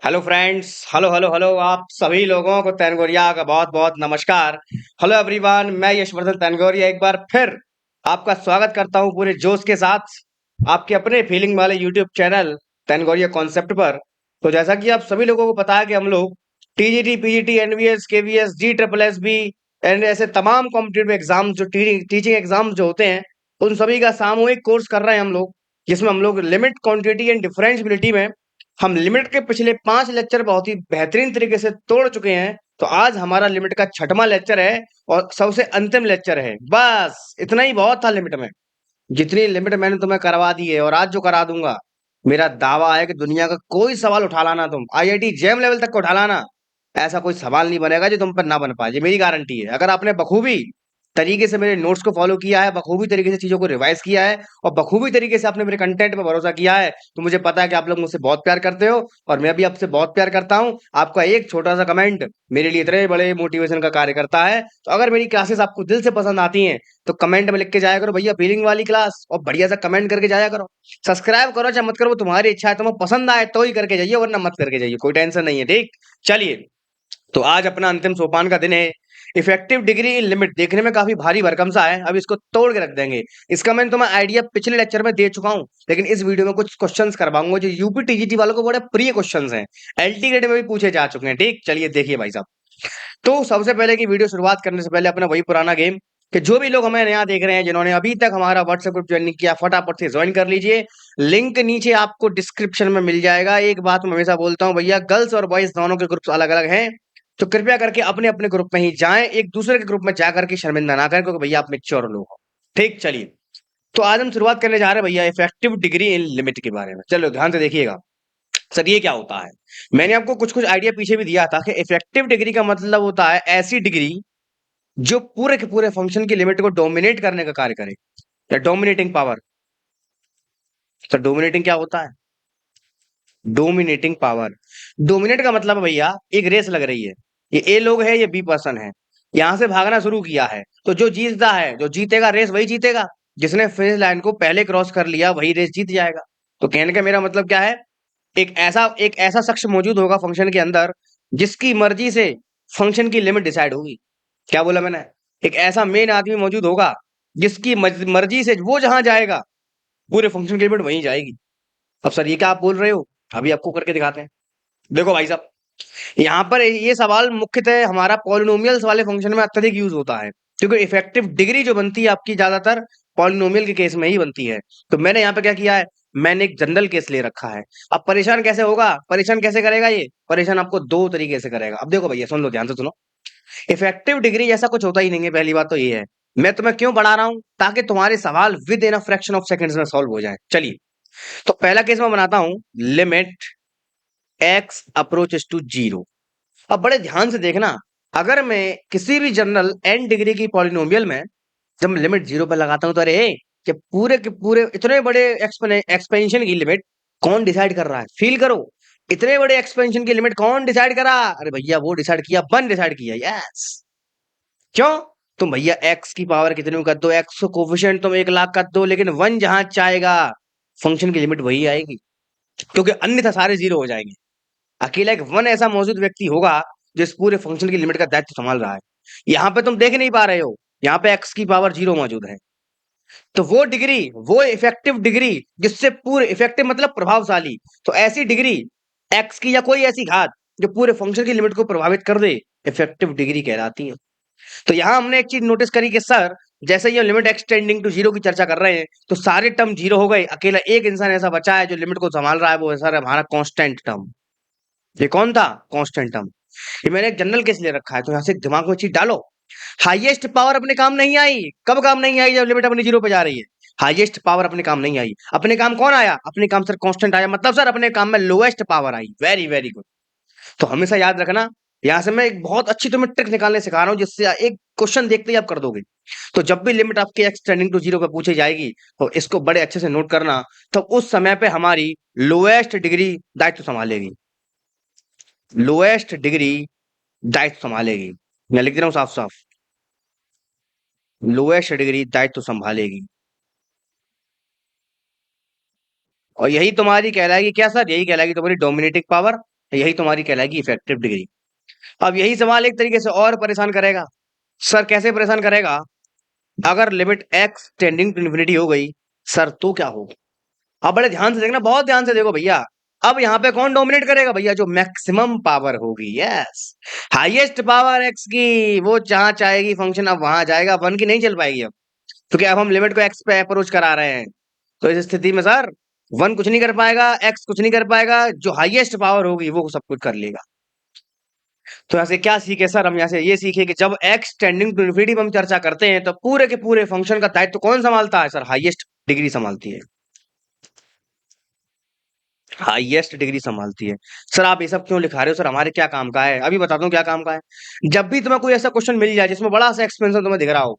Hello friends. Hello hello hello आप सभी लोगों को तैनगोरिया का बहुत बहुत नमस्कार। हेलो एवरीवन, मैं यशवर्धन तैनगोरिया एक बार फिर आपका स्वागत करता हूं पूरे जोश के साथ आपके अपने फीलिंग वाले यूट्यूब चैनल तैनगोरिया कॉन्सेप्ट पर। तो जैसा कि आप सभी लोगों को पता है कि हम लोग TGT PGT NVS KVS G triple S B and ऐसे तमाम कॉम्पिटेटिव एग्जाम जो टीचिंग एग्जाम जो होते हैं उन सभी का सामूहिक कोर्स कर रहे हैं हम लोग, जिसमें हम लोग लिमिट क्वांटिटी एंड डिफरेंशियबिलिटी में हम लिमिट के पिछले 5 लेक्चर बहुत ही बेहतरीन तरीके से तोड़ चुके हैं। तो आज हमारा लिमिट का छठवां लेक्चर है और सबसे अंतिम लेक्चर है। बस इतना ही बहुत था लिमिट में। जितनी लिमिट मैंने तुम्हें करवा दी है और आज जो करा दूंगा, मेरा दावा है कि दुनिया का कोई सवाल उठा लाना, तुम आईआईटी जेम लेवल तक को उठा लाना, ऐसा कोई सवाल नहीं बनेगा जो तुम पर ना बन पाए। ये मेरी गारंटी है। अगर आपने बखूबी तरीके से मेरे नोट्स को फॉलो किया है, बखूबी तरीके से चीजों को रिवाइज किया है और बखूबी तरीके से आपने मेरे कंटेंट पर भरोसा किया है, तो मुझे पता है कि आप लोग मुझसे बहुत प्यार करते हो और मैं भी आपसे बहुत प्यार करता हूं। आपका एक छोटा सा कमेंट मेरे लिए इतने बड़े मोटिवेशन का कार्य करता है। तो अगर मेरी क्लासेस आपको दिल से पसंद आती हैं तो कमेंट में लिख के जाया करो भैया फीलिंग वाली क्लास, और बढ़िया सा कमेंट करके जाया करो। सब्सक्राइब करो चाहे मत करो, वो तुम्हारी इच्छा है। तुम्हें पसंद आए तो ही करके जाइए, वरना मत करके जाइए, कोई टेंशन नहीं है। ठीक, चलिए। तो आज अपना अंतिम सोपान का दिन है। इफेक्टिव डिग्री इन लिमिट देखने में काफी भारी भरकम सा है, अब इसको तोड़ के रख देंगे। इसका मैंने तुम्हें आइडिया पिछले लेक्चर में दे चुका हूं, लेकिन इस वीडियो में कुछ क्वेश्चंस करवाऊंगा जो यूपी टीजीटी वालों को बड़े प्रिय क्वेश्चंस हैं, एलटी ग्रेड में भी पूछे जा चुके हैं। ठीक, चलिए देखिए भाई साहब। तो सबसे पहले की वीडियो शुरुआत करने से पहले अपना वही पुराना गेम कि जो भी लोग हमें नया देख रहे हैं, जिन्होंने अभी तक हमारा व्हाट्सएप ग्रुप ज्वाइन नहीं किया, फटाफट से ज्वाइन कर लीजिए। लिंक नीचे आपको डिस्क्रिप्शन में मिल जाएगा। एक बात मैं हमेशा बोलता हूँ भैया, गर्ल्स और बॉयज दोनों के ग्रुप्स अलग अलग हैं, तो कृपया करके अपने अपने ग्रुप में ही जाएं, एक दूसरे के ग्रुप में जाकर के शर्मिंदा ना करें, क्योंकि भैया आप मेच्योर लोग हो। ठीक, चलिए। तो आज हम शुरुआत करने जा रहे हैं भैया इफेक्टिव डिग्री इन लिमिट के बारे में। चलो ध्यान से देखिएगा। सर ये क्या होता है? मैंने आपको कुछ कुछ आइडिया पीछे भी दिया था कि इफेक्टिव डिग्री का मतलब होता है ऐसी डिग्री जो पूरे के पूरे फंक्शन की लिमिट को डोमिनेट करने का कार्य करे, या डोमिनेटिंग पावर। तो डोमिनेटिंग क्या होता है? Dominating power. डोमिनेट का मतलब है भैया एक रेस लग रही है, ये ए लोग है, ये बी पर्सन है, यहां से भागना शुरू किया है, तो जो जीतता है, जो जीतेगा रेस वही जीतेगा। जिसने फिनिश लाइन को पहले क्रॉस कर लिया वही रेस जीत जाएगा। तो कहने का मेरा मतलब क्या है, एक ऐसा शख्स मौजूद होगा फंक्शन के अंदर जिसकी मर्जी से फंक्शन की लिमिट डिसाइड होगी। क्या बोला मैंने? एक ऐसा मेन आदमी मौजूद होगा जिसकी मर्जी से वो जहां जाएगा पूरे फंक्शन की लिमिट वहीं जाएगी। अब सर ये क्या आप बोल रहे हो? अभी आपको करके दिखाते हैं। देखो भाई साहब, यहाँ पर ये सवाल मुख्यतः हमारा पॉलिनोमियल्स वाले फंक्शन में अत्यधिक यूज होता है, क्योंकि इफेक्टिव डिग्री जो बनती है आपकी ज्यादातर पॉलिनोमियल के केस में ही बनती है। तो मैंने यहाँ पे क्या किया है, मैंने एक जनरल केस ले रखा है। अब परेशान कैसे होगा, परेशान कैसे करेगा ये? परेशान आपको दो तरीके से करेगा। अब देखो भैया, सुन लो, ध्यान से सुनो। इफेक्टिव डिग्री जैसा कुछ होता ही नहीं है, पहली बात तो ये है। मैं तुम्हें क्यों बढ़ा रहा हूं, ताकि तुम्हारे सवाल with in a fraction of seconds में सॉल्व हो जाए। चलिए, तो पहला केस मैं बनाता हूं, limit x approaches to zero. अब बड़े ध्यान से देखना, अगर मैं किसी भी जनरल एन डिग्री की पॉलिनोमियल में जब मैं लिमिट जीरो पर लगाता हूं, तो अरे कि पूरे के पूरे इतने बड़े एक्सपेंशन की लिमिट कौन डिसाइड कर रहा है? फील करो, इतने बड़े एक्सपेंशन की लिमिट कौन डिसाइड करा? अरे भैया वो डिसाइड किया, वन डिसाइड किया। यस। क्यों? तुम भैया एक्स की पावर कितनी कर दो, एक्स को कोफिशिएंट तुम 1 लाख कर दो, लेकिन वन जहां चाहेगा फंक्शन की लिमिट वही आएगी, क्योंकि अन्यथा सारे जीरो हो जाएंगे। अकेला एक वन ऐसा मौजूद व्यक्ति होगा जो इस पूरे फंक्शन की लिमिट का दायित्व संभाल रहा है। यहाँ पे तुम देख नहीं पा रहे हो, यहाँ पे एक्स की पावर जीरो मौजूद है। तो वो डिग्री, वो इफेक्टिव डिग्री जिससे पूरे इफेक्टिव मतलब प्रभावशाली, तो ऐसी डिग्री एक्स की या कोई ऐसी घात जो पूरे फंक्शन की लिमिट को प्रभावित कर दे, इफेक्टिव डिग्री कहलाती है। तो यहां हमने एक चीज नोटिस करी कि सर जैसे ये लिमिट एक्सटेंडिंग टू जीरो की चर्चा कर रहे हैं, तो सारे टर्म जीरो हो गए, अकेला एक इंसान ऐसा बचा है जो लिमिट को संभाल रहा है, वो है सर हमारा कांस्टेंट टर्म। ये कौन था? Constant term. ये मैंने एक जनरल केस ले रखा है, तो यहां से दिमाग में चीज डालो। हाईएस्ट पावर अपने काम नहीं आई। कब काम नहीं आई? जब लिमिट अपनी जीरो पे जा रही है। हाईएस्ट पावर अपने काम नहीं आई। अपने काम कौन आया? अपने काम सर कांस्टेंट आया, मतलब सर अपने काम में लोएस्ट पावर आई। Very very good. तो हमेशा याद रखना, यहां से मैं एक बहुत अच्छी तुम्हें ट्रिक निकालने सिखा रहा हूं, जिससे एक क्वेश्चन देखते ही आप कर दोगे। तो जब भी लिमिट आपकी एक्स टेंडिंग टू जीरो पे पूछी जाएगी, तो इसको बड़े अच्छे से नोट करना। तो उस समय पे हमारी लोएस्ट डिग्री दायित्व संभालेगी, लोएस्ट डिग्री दायित्व संभालेगी। मैं लिख दे रहा हूं साफ साफ, लोएस्ट डिग्री दायित्व संभालेगी। और यही तुम्हारी कहलाएगी क्या सर? यही कहलाएगी तुम्हारी डोमिनेटिंग पावर। यही तुम्हारी कहलाएगी इफेक्टिव डिग्री। अब यही सवाल एक तरीके से और परेशान करेगा। सर कैसे परेशान करेगा? अगर limit x tending to infinity हो गई सर तो क्या होगा? अब बड़े ध्यान से देखना, बहुत ध्यान से देखो भैया। अब यहाँ पे कौन डोमिनेट करेगा भैया? जो मैक्सिमम पावर होगी, यस, हाईएस्ट पावर एक्स की, वो जहां चाहेगी फंक्शन अब वहां जाएगा, वन की नहीं चल पाएगी अब, क्योंकि अब हम लिमिट को एक्स पे अप्रोच करा रहे हैं। तो इस स्थिति में सर वन कुछ नहीं कर पाएगा, एक्स कुछ नहीं कर पाएगा, जो हाईएस्ट पावर होगी वो सब कुछ कर लेगा। तो यहाँ से क्या सीखे सर? हम यहाँ से ये सीखे कि जब एक्स टेंडिंग टू इन्फिनिटी हम चर्चा करते हैं तो पूरे के पूरे फंक्शन का दायित्व कौन संभालता है सर? हाईएस्ट डिग्री संभालती है, हाईएस्ट डिग्री संभालती है। सर आप ये सब क्यों लिखा रहे हो सर? हमारे क्या काम का है? अभी बताता हूँ क्या काम का है। जब भी तुम्हें कोई ऐसा क्वेश्चन मिल जाए जिसमें बड़ा सा एक्सपेंशन तुम्हें दिख रहा हो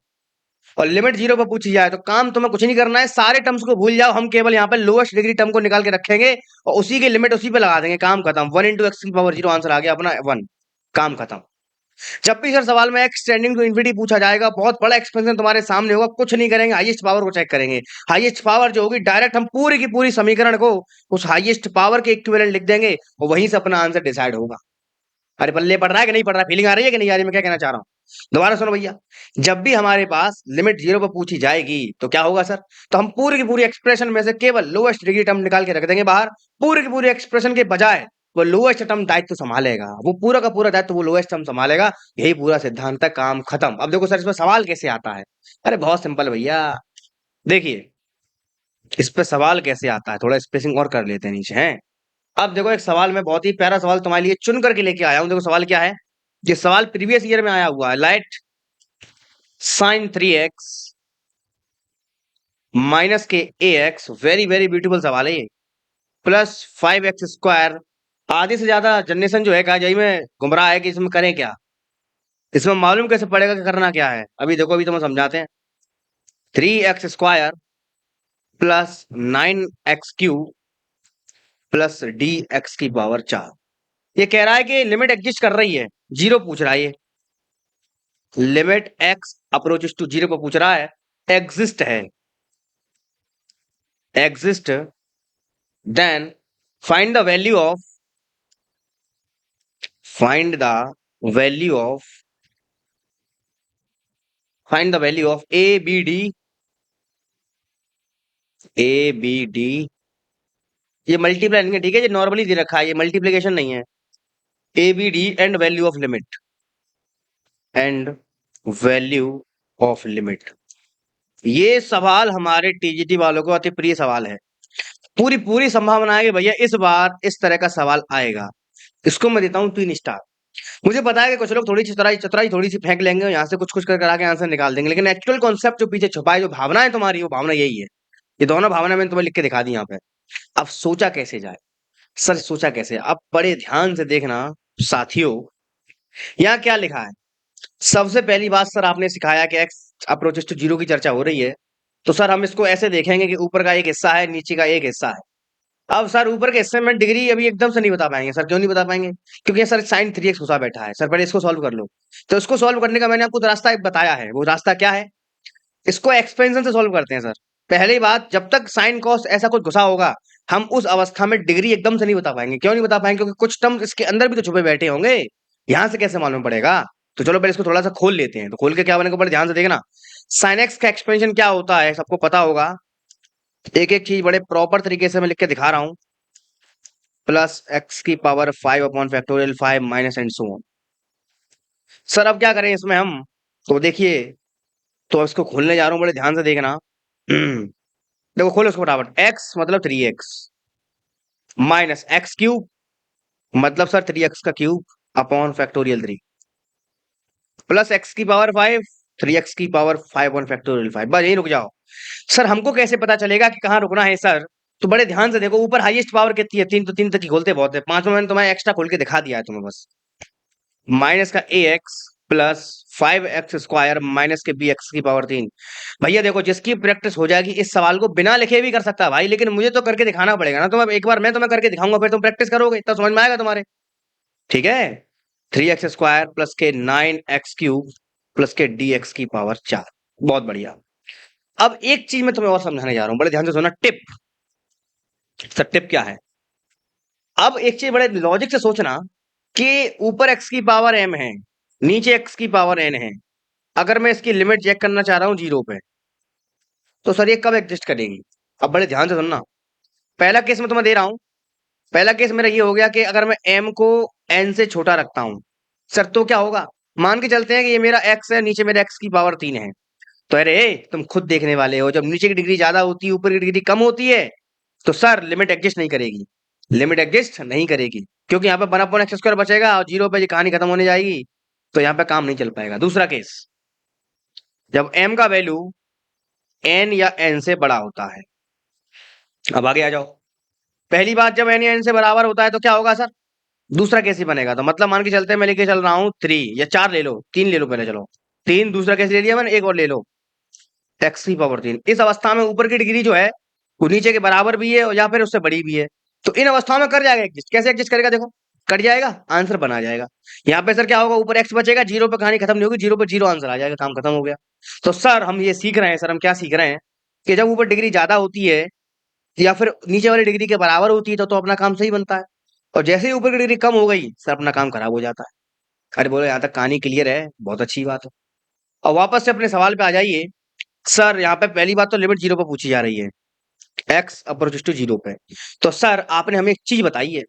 और लिमिट जीरो पर पूछी जाए, तो काम तुम्हें कुछ नहीं करना है, सारे टर्म्स को भूल जाओ, हम केवल यहाँ पे लोएस्ट डिग्री टर्म को निकाल के रखेंगे और उसी की लिमिट उसी पे लगा देंगे, काम खत्म। वन इंटू एक्स की पावर जीरो, आंसर आ गया अपना वन, काम खत्म। जब भी सर सवाल में एक्स टेंडिंग टू इन्फिनिटी पूछा जाएगा, बहुत बड़ा एक्सपेंशन तुम्हारे सामने होगा, कुछ नहीं करेंगे, हाईएस्ट पावर को चेक करेंगे। हाईएस्ट पावर जो होगी डायरेक्ट हम पूरी की पूरी समीकरण को उस हाईएस्ट पावर के इक्विवेलेंट लिख देंगे और वहीं से अपना आंसर डिसाइड होगा। अरे पल्ले पड़ रहा है कि नहीं पड़ रहा है? फीलिंग आ रही है कि नहीं आ रही? मैं क्या कहना चाह रहा हूँ, दोबारा सुनो भैया। जब भी हमारे पास लिमिट जीरो पर पूछी जाएगी तो क्या होगा सर? तो हम पूरी की पूरी एक्सप्रेशन में से केवल लोएस्ट डिग्री टर्म निकाल के रख देंगे बाहर। पूरी की पूरी एक्सप्रेशन के बजाय वो लोएस्ट टर्म दायित्व संभालेगा, वो पूरा का पूरा दायित्व वो लोएस्ट टर्म संभालेगा। यही पूरा सिद्धांत है, काम खत्म। अब देखो सर इसमें सवाल कैसे आता है। अरे बहुत सिंपल भैया, देखिए इस पे सवाल कैसे आता है, थोड़ा स्पेसिंग और कर लेते हैं नीचे हैं। अब देखो एक सवाल में बहुत ही प्यारा सवाल तुम्हारे लिए चुन करके लेके आया हूं। देखो सवाल क्या है, ये सवाल प्रीवियस ईयर में आया हुआ है। लाइट साइन 3x माइनस के ए एक्स, वेरी वेरी ब्यूटीफुल सवाल है ये, प्लस 5x² आधे से ज्यादा जनरेशन जो है का यही में गुमराह है कि इसमें करें क्या, इसमें मालूम कैसे पड़ेगा कि करना क्या है। अभी देखो अभी तो हम समझाते हैं। 3x² plus 9x³ plus dx⁴। ये कह रहा है कि लिमिट एग्जिस्ट कर रही है, जीरो पूछ रहा है ये, limit x approaches to zero पर पूछ रहा है, एग्जिस्ट है, exist, then find the value of, find the value of, find the value of a b d, a b d, ये मल्टीप्लाई नहीं है ठीक है, ये नॉर्मली दे रखा है, ये मल्टीप्लीकेशन नहीं है। A b d and value of limit, and value of limit. ये सवाल हमारे टीजीटी वालों को अति प्रिय सवाल है। पूरी पूरी संभावना है कि भैया इस बार इस तरह का सवाल आएगा। इसको मैं देता हूं 3 स्टार। मुझे पता है कि कुछ लोग थोड़ी चतुराई चतुराई थोड़ी सी फेंक लेंगे, यहाँ से कुछ कुछ कर आके आंसर निकाल देंगे, लेकिन एक्चुअल कॉन्सेप्ट जो पीछे छुपा है, जो भावना है तुम्हारी, वो भावना यही है। ये दोनों भावना मैंने तुम्हें लिख के दिखा दी यहाँ पे। अब सोचा कैसे जाए सर, सोचा कैसे? अब बड़े ध्यान से देखना साथियों, यहाँ क्या लिखा है। सबसे पहली बात सर, आपने सिखाया कि एक्स अप्रोचेस टू जीरो की चर्चा हो रही है, तो सर हम इसको ऐसे देखेंगे कि ऊपर का एक हिस्सा है, नीचे का एक हिस्सा है। अब सर ऊपर के हिस्से में डिग्री अभी एकदम से नहीं बता पाएंगे सर। क्यों नहीं बता पाएंगे? क्योंकि सर साइन 3x घुसा बैठा है सर, पहले इसको सॉल्व कर लो। तो इसको सॉल्व करने का मैंने आपको रास्ता एक बताया है, वो रास्ता क्या है? इसको एक्सपेंशन से सॉल्व करते हैं सर। पहली बात, जब तक साइन कॉस ऐसा कुछ घुसा होगा, हम उस अवस्था में डिग्री एकदम से नहीं बता पाएंगे। क्यों नहीं बता पाएंगे? क्योंकि कुछ टर्म इसके अंदर भी तो छुपे बैठे होंगे, यहां से कैसे मालूम पड़ेगा? तो चलो पहले इसको थोड़ा सा खोल लेते हैं। तो खोल के क्या बनेगा, बड़े ध्यान से देखना। साइन एक्स का एक्सपेंशन क्या होता है सबको पता होगा, एक एक चीज बड़े प्रॉपर तरीके से मैं लिख के दिखा रहा हूं। Plus x⁵5/5 minus and so on. Sir अब क्या करें इसमें हम, तो देखिए, तो इसको खोलने जा रहा हूं, बड़े ध्यान से देखना। देखो खोलो इसको फटाफट। x मतलब 3x माइनस x³ मतलब सर 3x का cube upon factorial 3 plus x⁵5 3x⁵5/5। बस यही रुक जाओ। सर हमको कैसे पता चलेगा कि कहाँ रुकना है सर? तो बड़े ध्यान से देखो, ऊपर हाईएस्ट पावर कितनी है? 3, तो 3 तक ही खोलते बहुत है। 5 में मैंने तुम्हें एक्स्ट्रा खोल के दिखा दिया है तुम्हें बस। माइनस का ax प्लस 5x² माइनस के bx⁵3। भैया देखो, जिसकी प्रैक्टिस हो जाएगी इस सवाल को बिना लिखे भी कर सकता है भाई, लेकिन मुझे तो करके दिखाना पड़ेगा ना। एक बार मैं तुम्हें करके दिखाऊंगा, फिर तुम प्रैक्टिस करोगे तब समझ में आएगा तुम्हारे। ठीक है, 3x² प्लस के 9x³ प्लस के dx⁴। बहुत बढ़िया। अब एक चीज मैं तुम्हें और समझाने जा रहा हूं, बड़े ध्यान से सुनना। टिप, सर टिप क्या है? अब एक चीज बड़े लॉजिक से सोचना कि ऊपर x की पावर m है, नीचे x की पावर n है। अगर मैं इसकी लिमिट चेक करना चाह रहा हूँ जीरो पे, तो सर ये कब एग्जिस्ट करेगी? अब बड़े ध्यान से सुनना। पहला केस मैं तुम्हें दे रहा हूँ। पहला केस मेरा ये हो गया कि अगर मैं m को n से छोटा रखता हूँ, सर तो क्या होगा? मान के चलते हैं कि ये मेरा x है, नीचे मेरे x की पावर 3 है। तो अरे तुम खुद देखने वाले हो, जब नीचे की डिग्री ज्यादा होती है, ऊपर की डिग्री कम होती है, तो सर लिमिट एग्जिस्ट नहीं करेगी। लिमिट एग्जिस्ट नहीं करेगी, क्योंकि यहाँ पे 1/x² बचेगा और जीरो पे ये कहानी खत्म होने जाएगी। तो यहाँ पे काम नहीं चल पाएगा। दूसरा केस, जब m का वैल्यू n या n से बड़ा होता है। अब आगे आ जाओ। पहली बात, जब n या n से बराबर होता है तो क्या होगा सर? दूसरा केस ही बनेगा। तो मतलब मान के चलते हैं मैं लेके चल रहा हूँ 3 या 4 ले लो, 3 ले लो पहले, चलो 3, दूसरा केस ले लिया मैंने, एक और ले लो, x की पावर 3। इस अवस्था में ऊपर की डिग्री जो है वो नीचे के बराबर भी है और या फिर उससे बड़ी भी है। तो इन अवस्थाओं में कर जाएगा एग्जिस्ट। कैसे एग्जिस्ट करेगा? देखो, कट जाएगा, आंसर बना जाएगा। यहाँ पे सर क्या होगा? ऊपर x बचेगा, जीरो पे कहानी खत्म नहीं होगी, जीरो पे जीरो आंसर आ जाएगा, काम खत्म हो गया। तो सर हम ये सीख रहे हैं, सर हम क्या सीख रहे हैं कि जब ऊपर डिग्री ज्यादा होती है या फिर नीचे वाली डिग्री के बराबर होती है तो अपना काम सही बनता है, और जैसे ही ऊपर की डिग्री कम हो गई सर अपना काम खराब हो जाता है। अरे बोलो, यहाँ तक कहानी क्लियर है? बहुत अच्छी बात है। और वापस से अपने सवाल पे आ जाइए। सर यहाँ पे पहली बात तो लिमिट जीरो पे पूछी जा रही है, x अप्रोचेस टू जीरो पे। तो सर आपने हमें एक चीज बताई है।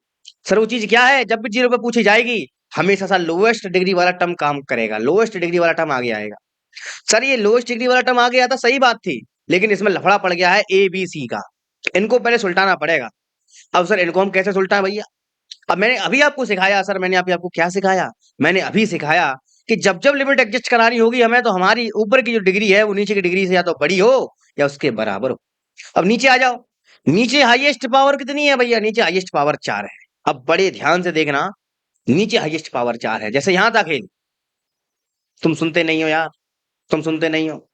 सर वो चीज क्या है? जब भी जीरो पे पूछी जाएगी हमेशा सर लोएस्ट डिग्री वाला टर्म काम करेगा, लोएस्ट डिग्री वाला टर्म आगे आएगा। सर ये लोएस्ट डिग्री वाला टर्म आगे आता, सही बात थी, लेकिन इसमें लफड़ा पड़ गया है ए बी सी का। इनको पहले सुलटाना पड़ेगा। अब सर इनको हम कैसे सुलटाएं भैया? अब मैंने अभी आपको सिखाया सर, मैंने अभी आपको क्या सिखाया? मैंने अभी सिखाया कि जब जब लिमिट एडजस्ट करानी होगी हमें, तो हमारी ऊपर की जो डिग्री है वो नीचे की डिग्री से या तो बड़ी हो या उसके बराबर हो। अब नीचे आ जाओ। नीचे हाईएस्ट पावर कितनी है भैया? नीचे हाईएस्ट पावर 4 है। अब बड़े ध्यान से देखना, नीचे हाईएस्ट पावर 4 है। जैसे यहां था खेल, तुम सुनते नहीं हो यार, तुम सुनते नहीं हो।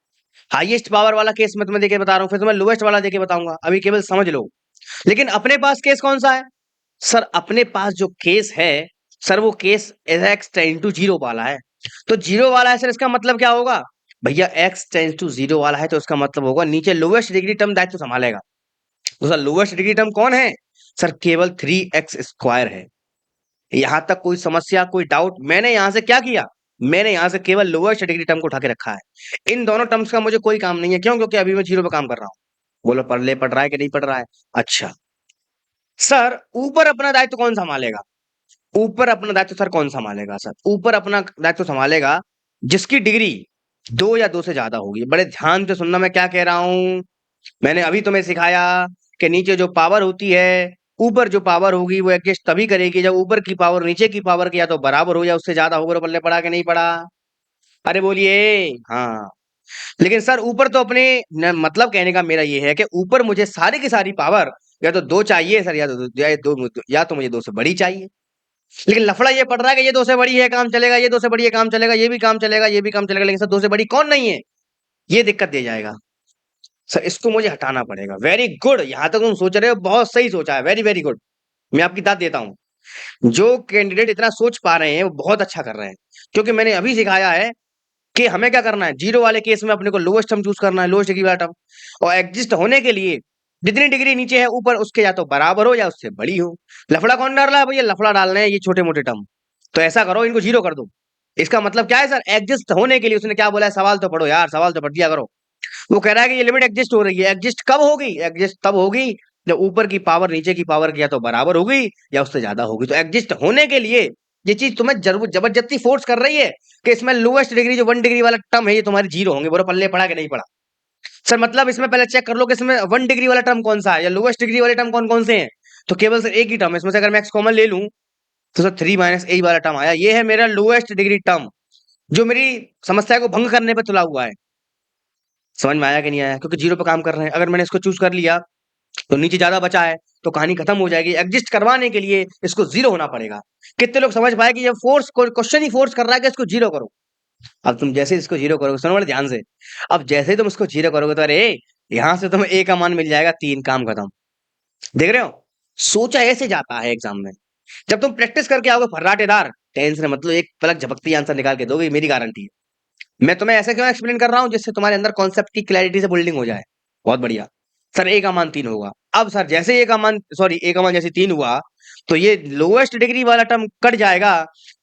हाईएस्ट पावर वाला केस मैं तुम्हें देके बता रहा हूँ, फिर तुम्हें लोएस्ट वाला देके बताऊंगा, अभी केवल समझ लो। लेकिन अपने पास केस कौन सा है? सर अपने पास जो केस है, सर वो case x tend to zero वाला है। तो जीरो वाला है सर, इसका मतलब क्या होगा भैया? x टेंड टू जीरो वाला है तो इसका मतलब होगा नीचे लोएस्ट डिग्री टर्म दायित्व संभालेगा। तो सर लोएस्ट डिग्री टर्म कौन है? सर केवल 3x² है। यहां तक कोई समस्या, कोई डाउट? मैंने यहां से क्या किया? मैंने यहां से केवल लोएस्ट डिग्री टर्म को उठा के रखा है। इन दोनों टर्म्स का मुझे कोई काम नहीं है। क्यों? क्योंकि अभी मैं जीरो पे काम कर रहा हूं। बोलो पढ़ रहा है कि नहीं पढ़ रहा है? अच्छा सर, ऊपर अपना दायित्व कौन संभालेगा? ऊपर अपना दायित्व सर कौन संभालेगा? सर ऊपर अपना दायित्व संभालेगा जिसकी डिग्री 2 या 2 से ज्यादा होगी। बड़े ध्यान से सुनना मैं क्या कह रहा हूं। मैंने अभी तुम्हें सिखाया कि नीचे जो पावर होती है, ऊपर जो पावर होगी वो एडजस्ट तभी करेगी जब ऊपर की पावर नीचे की पावर के या तो बराबर हो या उससे ज्यादा हो। बल्ले पड़ा कि नहीं पड़ा? अरे बोलिए। हाँ। लेकिन सर ऊपर तो अपने मतलब कहने का मेरा ये है कि ऊपर मुझे सारी की सारी पावर या तो 2 चाहिए सर, या तो मुझे 2 से बड़ी चाहिए। लेकिन लफड़ा ये पड़ रहा है कि ये 2 से बड़ी है काम चलेगा, ये 2 से बड़ी है काम चलेगा, ये भी काम चलेगा, ये भी काम चलेगा, लेकिन सर 2 से बड़ी कौन नहीं है? ये दिक्कत दे जाएगा। सर इसको मुझे हटाना पड़ेगा। वेरी गुड, यहां तक तुम सोच रहे हो, बहुत सही सोचा है, वेरी वेरी गुड। मैं आपकी दाद देता हूं। जो कैंडिडेट इतना सोच पा रहे हैं वो बहुत अच्छा कर रहे हैं, क्योंकि मैंने अभी सिखाया है कि हमें क्या करना है। जीरो वाले केस में अपने को लोएस्ट टर्म चूज करना है, लोएस्ट डिग्री वाला टर्म। और एग्जिस्ट होने के लिए जितनी डिग्री नीचे है ऊपर उसके या तो बराबर हो या उससे बड़ी हो। लफड़ा कौन डाल रहा है भैया? लफड़ा डाल रहे हैं ये छोटे मोटे टर्म। तो ऐसा करो, इनको जीरो कर दो। इसका मतलब क्या है सर? एग्जिस्ट होने के लिए उसने क्या बोला है? सवाल तो पढ़ो यार, सवाल तो पढ़ दिया करो। वो कह रहा है कि ये लिमिट एग्जिस्ट हो रही है। एग्जिस्ट कब होगी? एग्जिस्ट तब होगी जब ऊपर की पावर नीचे की पावर की या तो बराबर होगी या उससे ज्यादा होगी। तो एग्जिस्ट होने के लिए ये चीज तुम्हें जरूर जबरदस्ती फोर्स कर रही है कि इसमें लोएस्ट डिग्री जो 1 डिग्री वाला टर्म है ये तुम्हारी जीरो होंगे। बोलो पल्ले पड़ा कि नहीं पड़ा? सर मतलब इसमें पहले चेक कर लो कि इसमें 1 डिग्री वाला टर्म कौन सा है या लोएस्ट डिग्री वाले टर्म कौन कौन से हैं। तो केवल सर एक ही टर्म है इसमें से, अगर मैं एक्स कॉमन ले लूं तो सर 3 - a वाला टर्म आया। ये है मेरा लोएस्ट डिग्री टर्म जो मेरी समस्या को भंग करने पर तुला हुआ है। समझ में आया कि नहीं आया? क्योंकि जीरो पे काम कर रहे हैं। अगर मैंने इसको चूज कर लिया तो नीचे ज्यादा बचा है तो कहानी खत्म हो जाएगी। एग्जिस्ट करवाने के लिए इसको जीरो होना पड़ेगा। कितने लोग समझ पाए कि ये फोर्स क्वेश्चन ही फोर्स कर रहा है कि इसको जीरो करो। अब तुम जैसे इसको जीरो करोगे, सुनो बड़े ध्यान से। अब जैसे ही तुम इसको जीरो करोगे तो अरे यहां से तुम्हें ए का मान मिल जाएगा 3, काम खत्म। देख रहे हो? सोचा ऐसे जाता है एग्जाम में। जब तुम प्रैक्टिस करके आओगे फर्राटेदार, टेंशन मतलब एक पलक झपकती आंसर निकाल के दोगे, मेरी गारंटी है। मैं तुम्हें ऐसे क्यों एक्सप्लेन कर रहा हूं? जिससे तुम्हारे अंदर कॉन्सेप्ट की क्लैरिटी से बिल्डिंग हो जाए। बहुत बढ़िया। सर ए का मान 3 होगा। अब सर जैसे ए का मान, सॉरी ए का मान जैसे 3 हुआ तो ये लोएस्ट डिग्री वाला टर्म कट जाएगा।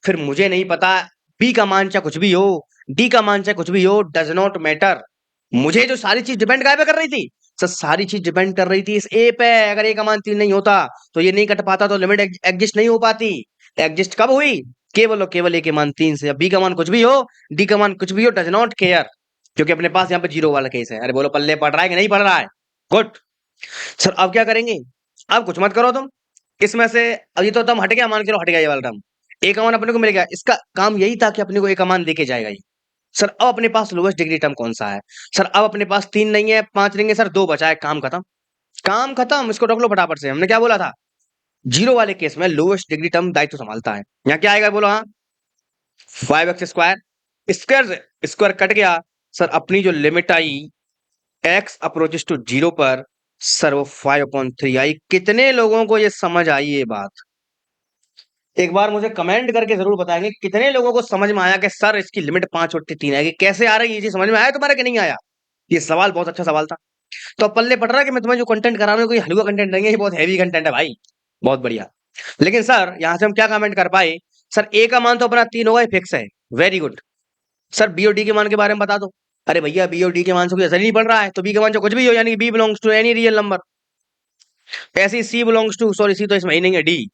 फिर मुझे नहीं पता बी का मान चाहे कुछ भी हो, डी का मान चाहे कुछ भी हो, डज नॉट मैटर। मुझे जो सारी चीज डिपेंड काय पे कर रही थी सर, सारी चीज डिपेंड कर रही थी इस ए पे। अगर ए का मान 3 नहीं होता तो ये नहीं कट पाता, तो लिमिट एग्जिस्ट नहीं हो पाती। एग्जिस्ट कब हुई? केवल और केवल ए के मान 3 से। अब बी का मान कुछ भी हो, डी का मान कुछ भी हो, डज नॉट केयर, क्योंकि अपने पास यहाँ पे जीरो वाला केस है। अरे बोलो पल्ले पड़ रहा है कि नहीं पड़ रहा है? गुड। सर अब क्या करेंगे? अब कुछ मत करो तुम इसमें से। अब ये तो टर्म हट गया, मान के लो हट गया ये वाला टर्म। ए का मान अपने को मिल गया, इसका काम यही था कि अपने को ए का मान देके जाएगा ये। सर अब अपने पास लोएस्ट डिग्री टर्म कौन सा है? सर अब अपने पास 3 नहीं है, 5 नहीं है सर, 2 बचा है। काम खत्म, काम खत्म। इसको रख लो फटाफट से। हमने क्या बोला था? जीरो वाले केस में लोएस्ट डिग्री टर्म दायित्व संभालता है। यहाँ क्या आएगा बोलो? हाँ, 5x square, square square cut गया। सर अपनी जो लिमिट आई x अप्रोचेस टू 0 पर, सर वो 5/3 आई। कितने लोगों को ये समझ आई ये बात? एक बार मुझे कमेंट करके जरूर बताएंगे कितने लोगों को समझ में आया कि सर इसकी लिमिट 5/3 आएगी। कैसे आ रही है ये चीज समझ में आया तुम्हारा कि नहीं आया? ये सवाल बहुत अच्छा सवाल था। तो अब पल्ले पड़ रहा है कि मैं तुम्हें जो कंटेंट करा रहा हूँ कोई हलवा कंटेंट नहीं है, ये बहुत हैवी कंटेंट है भाई। बहुत बढ़िया। लेकिन सर यहाँ से हम क्या कमेंट कर पाए? सर ए का मान तो अपना 3 होगा, फिक्स है। Very good. सर बी और डी के मान के बारे में बता दो। अरे भैया बी और डी के मान से कोई असर ही नहीं पड़ रहा है, तो बी का मान जो कुछ भी हो, यानी b belongs to any real number. ऐसे ही c belongs to, sorry c तो इसमें ही नहीं है, d.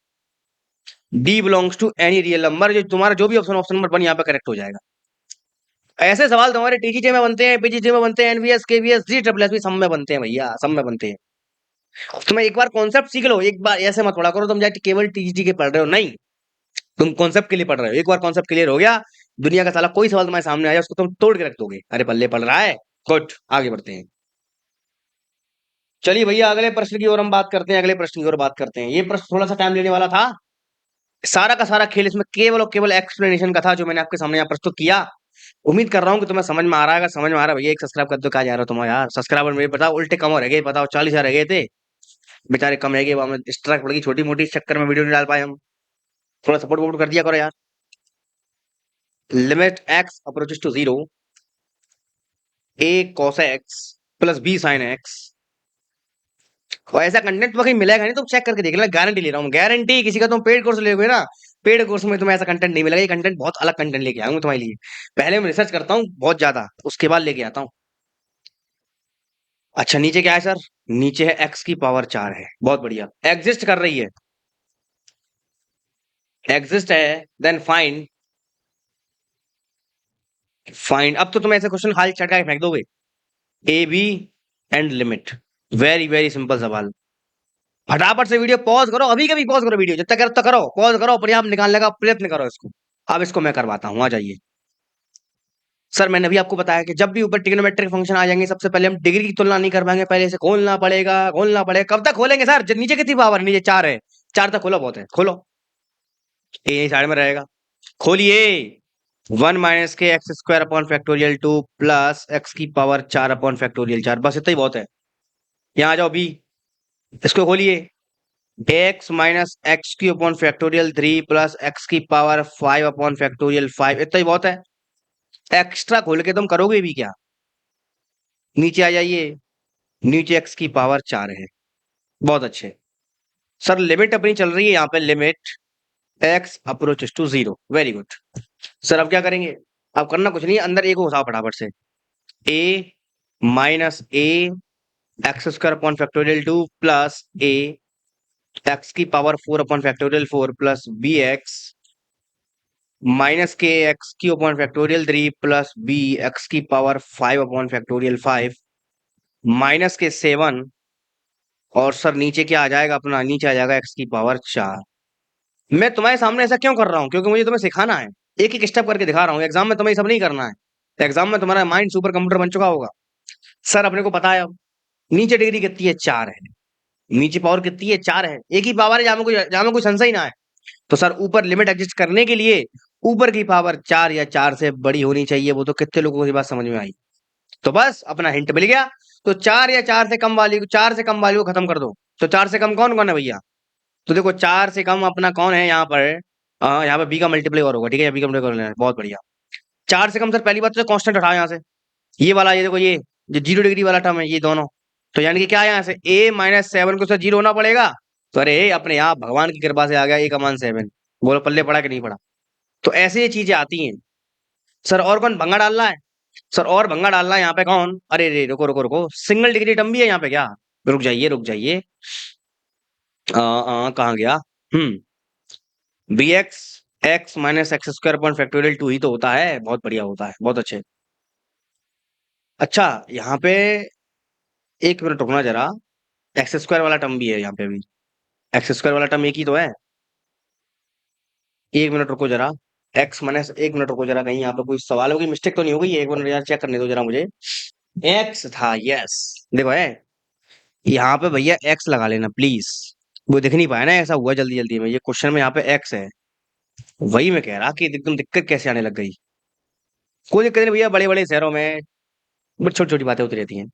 D belongs to any real number. जो तुम्हारा जो भी ऑप्शन, ऑप्शन नंबर 1 यहाँ पे करेक्ट हो जाएगा। ऐसे सवाल तुम्हारे टीजीजे में बनते हैं, पीजीजे में बनते हैं, NVS KVS G triple S भी सब में बनते हैं भैया, सब में बनते हैं। तुम्हें एक बार कॉन्सेप्ट सीख लो, एक बार ऐसे मत पढ़ा करो तुम जाके केवल टीजीटी के पढ़ रहे हो, नहीं। तुम कॉन्सेप्ट के लिए पढ़ रहे हो। एक बार कॉन्सेप्ट क्लियर हो गया, दुनिया का साला कोई सवाल तुम्हारे सामने आया उसको तुम तोड़ के रख दोगे। अरे पल्ले पढ़ रहा है। गुड, आगे बढ़ते हैं। चलिए भैया अगले प्रश्न की ओर हम बात करते हैं, अगले प्रश्न की ओर बात करते हैं। ये प्रश्न थोड़ा सा टाइम लेने वाला था। सारा का सारा खेल इसमें केवल और केवल एक्सप्लेनेशन का था, जो मैंने आपके सामने यहाँ प्रस्तुत किया। उम्मीद कर रहा हूँ कि तुम्हें समझ में आ रहा है। अगर समझ में आ रहा है भैया एक सब्सक्राइब कर दो। कहा जा रहा हो तुम यार? सब्सक्राइबर मेरे बताओ उल्टे कम हो रह गए, बताओ 40,000 रह गए थे बेचारे, कम रह गए। वहां में स्ट्राइक पड़ गई छोटी मोटी, इस चक्कर में वीडियो नहीं डाल पाए हम। थोड़ा सपोर्ट वोट कर दिया करो यार। Limit x approaches to 0, a cos x plus b sine x. और ऐसा कंटेंट तो कहीं मिलेगा नहीं, तुम चेक करके देख लेना, गारंटी ले रहा हूँ, गारंटी। किसी का तुम पेड कोर्स ले ना, पेड कोर्स में तुम्हें ऐसा कंटेंट नहीं मिलेगा। ये कंटेंट बहुत अलग कंटेंट लेके आऊंगा तुम्हारे लिए। पहले मैं रिसर्च करता हूँ बहुत ज्यादा, उसके बाद लेके आता हूँ। अच्छा नीचे क्या है सर? नीचे है एक्स की पावर 4 है। बहुत बढ़िया, एग्जिस्ट कर रही है, एग्जिस्ट है। Then find, find. अब तो तुम ऐसे क्वेश्चन खाली चटका के फेंक दोगे। A b and limit, very very simple सवाल। फटाफट से वीडियो पॉज करो, अभी कभी पॉज करो वीडियो, जब तक करो तब करो, पॉज करो, पर्याप्त निकालने का प्रयत्न करो इसको। अब इसको मैं करवाता हूं, आ जाइए। सर मैंने अभी आपको बताया कि जब भी ऊपर ट्रिग्नोमेट्रिक फंक्शन आ जाएंगे, सबसे पहले हम डिग्री की तुलना नहीं कर पाएंगे, पहले इसे खोलना पड़ेगा, खोलना पड़ेगा। कब तक खोलेंगे सर? नीचे कितनी पावर? नीचे 4 है, 4 तक खोलो, बहुत है, खोलो। यही साइड में रहेगा, खोलिए। 1 minus k x square upon factorial 2 plus x की पावर 4 अपॉन फैक्टोरियल 4, बस इतना ही बहुत है। यहाँ आ जाओ बी, इसको खोलिए। एक्स माइनस एक्स की अपॉन फैक्टोरियल 3 प्लस एक्स की पावर 5 अपॉन फैक्टोरियल 5, इतना ही बहुत है। एक्स्ट्रा खोल के तुम करोगे भी क्या? नीचे आ जाइए, नीचे एक्स की पावर 4 है। बहुत अच्छे सर, लिमिट अपनी चल रही है यहाँ पे, limit x approaches to 0। Very good sir. अब क्या करेंगे? अब करना कुछ नहीं है, अंदर ए को घुसाओ फटाफट से। A minus a x square upon factorial 2 plus a x की power 4 upon factorial 4 plus b x minus k x की upon factorial 3 plus b x की power 5 upon factorial 5 minus k 7। और सर नीचे क्या आ जाएगा अपना? नीचे आ जाएगा एक्स की पावर 4। मैं तुम्हारे सामने ऐसा क्यों कर रहा हूँ? क्योंकि मुझे तुम्हें सिखाना है, एक एक स्टेप करके दिखा रहा हूँ। एग्जाम में तुम्हें ये सब नहीं करना है। एग्जाम में तुम्हारा माइंड सुपर कंप्यूटर बन चुका होगा। सर अपने को पता है अब नीचे डिग्री कितनी है? 4 है। नीचे पावर कितनी है? 4 है। एक ही पावर है, जहां में कोई संशय ना है। तो सर ऊपर लिमिट एडजस्ट करने के लिए ऊपर की पावर 4 या 4 से बड़ी होनी चाहिए। वो तो कितने लोगों को ये बात समझ में आई? तो बस अपना हिंट मिल गया। तो 4 या 4 से कम वाली, 4 से कम वाली को खत्म कर दो। तो 4 से कम कौन कौन है भैया? तो देखो 4 से कम अपना कौन है यहाँ पर? यहाँ पे बी का मल्टीप्लाई और होगा, ठीक है? बी का मल्टीप्लाई, बहुत बढ़िया। 4 से कम सर, पहली बात तो कांस्टेंट हटाओ यहाँ से। ये वाला, ये देखो, ये जो 0 डिग्री वाला टर्म है, ये दोनों। तो यानी कि क्या है यहाँ से? a माइनस 7 को सर 0 होना पड़ेगा। तो अरे अपने आप भगवान की कृपा से आ गया ए कमान 7। बोलो पल्ले पड़ा कि नहीं पड़ा। तो ऐसे ये चीजें आती हैं। सर और कौन भंगा डाल रहा है? सर और भंगा डाल रहा है यहाँ पे कौन? अरे रे रुको रुको रुको, सिंगल डिग्री टर्म भी है यहाँ पे क्या? रुक जाइए रुक जाइए। कहाँ गया? B x x minus x square upon factorial 2 ही तो होता है। बहुत बढ़िया होता है, बहुत अच्छे। अच्छा यहाँ पे एक मिनट रुकना जरा। एक्स स्क्वायर वाला टर्म भी है यहाँ पे भी। एक्स स्क्वायर वाला टर्म एक ही तो है। एक मिनट रुको जरा। एक्स माइनस, एक मिनट रुको जरा, कहीं यहाँ पे कोई सवाल होगी, मिस्टेक तो नहीं हो गई? एक मिनट यार चेक करने दो जरा मुझे। एक्स था, यस। देखो है यहाँ पे भैया एक्स लगा लेना प्लीज। वो दिख नहीं पाया ना, ऐसा हुआ जल्दी जल्दी में, ये क्वेश्चन में यहाँ पे एक्स है। वही मैं कह रहा कि एकदम दिक्कत कैसे आने लग गई। कोई दिक्कत नहीं भैया, बड़े बड़े शहरों में बड़ी छोटी छोटी बातें होती रहती हैं।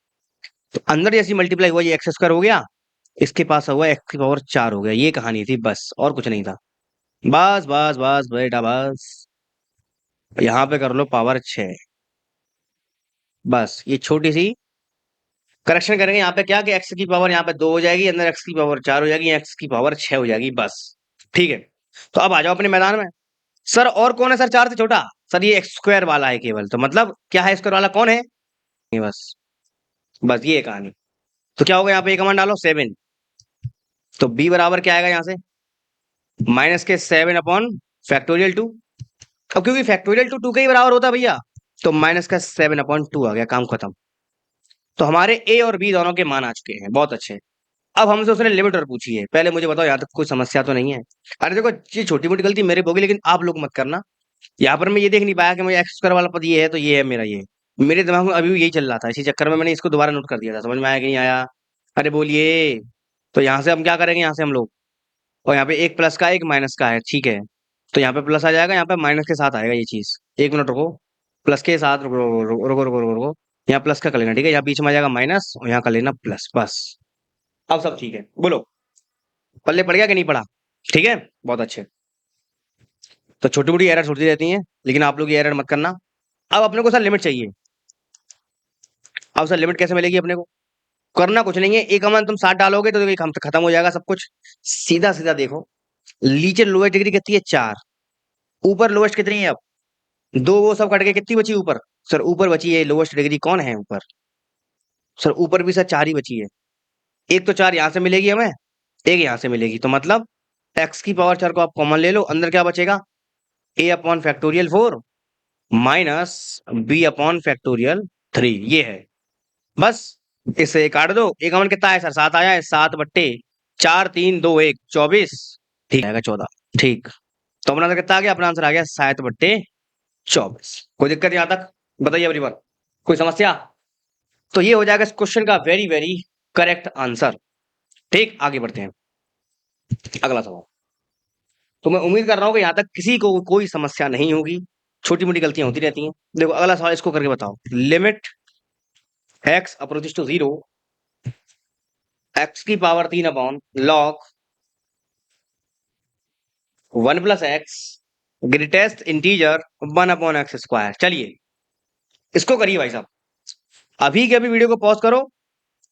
तो अंदर जैसी मल्टीप्लाई हुआ, ये एक्स स्क्वायर हो गया, इसके पास हुआ एक्स की पावर 4 हो गया। ये कहानी थी बस, और कुछ नहीं था। बस बस बस बेटा बस। यहाँ पे कर लो पावर 6। बस ये छोटी सी करेक्शन करेंगे यहाँ पे, क्या कि एक्स की पावर यहाँ पे 2 हो जाएगी, अंदर एक्स की पावर 4 हो जाएगी, एक्स की पावर 6 हो जाएगी बस। ठीक है। तो अब आ जाओ अपने मैदान में। सर और कौन है सर 4 से छोटा? सर ये एक्स स्क्वायर वाला है केवल, तो मतलब क्या है स्क्वायर वाला कौन है? नहीं, बस बस ये कहानी। तो क्या होगा यहाँ पे, एक कमांड डालो 7। तो बी बराबर क्या आएगा यहाँ से? Minus k 7 upon factorial 2। अब क्योंकि फैक्टोरियल 2 2 के ही बराबर होता है भैया, तो माइनस का 7/2 आ गया, काम खत्म। तो हमारे ए और बी दोनों के मान आ चुके हैं, बहुत अच्छे। अब हमसे उसने लिमिट और पूछी है। पहले मुझे बताओ यहाँ तक कोई समस्या तो नहीं है? अरे देखो, ये छोटी मोटी गलती मेरे होगी, लेकिन आप लोग मत करना। यहाँ पर मैं ये देख नहीं पाया कि मुझे एक्स स्क्वायर वाला पद ये है तो ये है मेरा ये। मेरे दिमाग में अभी भी यही चल रहा था, इसी चक्कर में मैंने इसको दोबारा नोट कर दिया था। समझ में आया कि नहीं आया? अरे बोलिए। तो यहाँ से हम क्या करेंगे, यहाँ से हम लोग, और यहाँ पे एक प्लस का एक माइनस का है, ठीक है। तो यहाँ पे प्लस आ जाएगा, यहाँ पे माइनस के साथ आएगा ये चीज। एक मिनट रुको। प्लस के साथ रुको रुको रुको रुको रुको रुको। यहाँ प्लस का कर लेना, ठीक है, यहाँ बीच में आ जाएगा माइनस और यहाँ कर लेना प्लस, बस। अब सब ठीक है, बोलो पल्ले पड़ गया कि नहीं पड़ा? ठीक है, बहुत अच्छे। तो छोटी मोटी एरर होती रहती हैं, लेकिन आप लोग ये एरर मत करना। अब अपने को सर लिमिट चाहिए। अब सर लिमिट कैसे मिलेगी अपने को? करना कुछ नहीं है, एक अमान तुम 7 डालोगे तो देखो खत्म हो जाएगा सब कुछ। सीधा सीधा देखो, नीचे लोएस्ट डिग्री कितनी है? 4। ऊपर लोएस्ट कितनी है? अब 2, वो सब कट के कितनी बची ऊपर? सर ऊपर बची है लोएस्ट डिग्री कौन है ऊपर? सर ऊपर भी सर 4 ही बची है। एक तो 4 यहाँ से मिलेगी हमें, एक यहाँ से मिलेगी, तो मतलब एक्स की पावर 4 को आप कॉमन ले लो, अंदर क्या बचेगा? A upon factorial 4 minus b upon factorial 3, ये है। बस इसे काट दो। एक अमन कितना है सर? 7 आया है। 7/4 3 2 1 24। ठीक आएगा 14। ठीक। तो अपना आंसर कितना आ गया? अपना आंसर आ गया 7/24। कोई दिक्कत यहाँ तक? बताइए एवरीवन, कोई समस्या? तो ये हो जाएगा इस क्वेश्चन का वेरी वेरी करेक्ट आंसर। ठीक, आगे बढ़ते हैं। अगला सवाल। तो मैं उम्मीद कर रहा हूं कि यहाँ तक किसी को कोई समस्या नहीं होगी। छोटी मोटी गलतियां होती रहती हैं। देखो अगला सवाल, इसको करके बताओ। Limit x approaches to 0, x की power 3 upon log 1 plus x greatest integer 1/x²। चलिए इसको करिए भाई साहब। अभी के अभी वीडियो को पॉज करो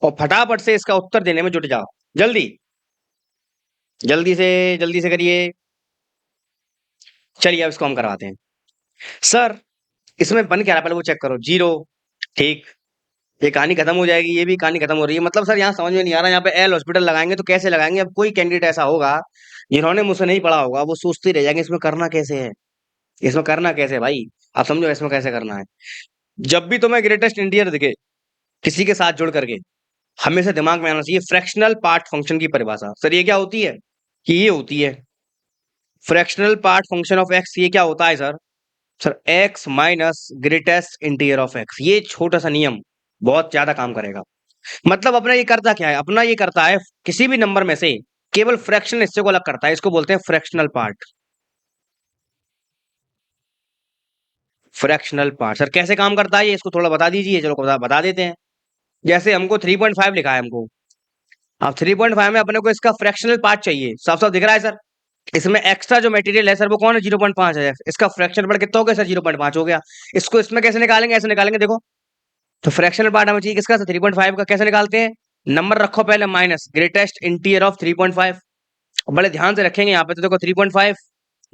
और फटाफट से इसका उत्तर देने में जुट जाओ। जल्दी जल्दी से, जल्दी से करिए। चलिए अब इसको हम करवाते हैं। सर इसमें बन क्या रहा है पहले वो चेक करो। 0, ठीक। ये कहानी खत्म हो जाएगी, ये भी कहानी खत्म हो रही है। मतलब सर यहाँ समझ में नहीं आ रहा, यहाँ पे एल हॉस्पिटल लगाएंगे तो कैसे लगाएंगे? अब कोई कैंडिडेट ऐसा होगा जिन्होंने मुझसे नहीं पढ़ा होगा, वो सोचते रह जाएंगे इसमें करना कैसे है, इसमें करना कैसे है भाई। आप समझो इसमें कैसे करना है। जब भी तुम्हें ग्रेटेस्ट इंटीजर दिखे किसी के साथ जुड़ करके, हमेशा दिमाग में आना चाहिए फ्रैक्शनल पार्ट फंक्शन की परिभाषा। सर ये क्या होती है? कि ये होती है fractional part function of x. ये क्या होता है sir? Sir x minus greatest integer of x. ये छोटा सा नियम बहुत ज्यादा काम करेगा। मतलब अपना ये करता क्या है? अपना ये करता है किसी भी नंबर में से केवल फ्रैक्शनल हिस्से को अलग करता है, इसको बोलते हैं fractional part. Fractional part sir कैसे काम करता है ये इसको थोड़ा बता दीजिए। चलो बता देते हैं। जैसे हमको 3.5 लिखा है हमको, अब 3.5 में अपने को इसका फ्रैक्शनल पार्ट चाहिए। साफ साफ दिख रहा है सर। इसमें एक्स्ट्रा जो मटेरियल है सर वो कौन है? 0.5 है। इसका फ्रैक्शनल पार्ट कितना हो गया सर? 0.5 हो गया। इसको इसमें कैसे निकालेंगे? ऐसे निकालेंगे देखो। तो फ्रैक्शनल पार्ट हमें चाहिए किसका? 3.5 का। कैसे निकालते हैं? नंबर रखो पहले माइनस ग्रेटेस्ट इंटीजर ऑफ 3.5। बड़े ध्यान से रखेंगे यहाँ पे, तो देखो 3.5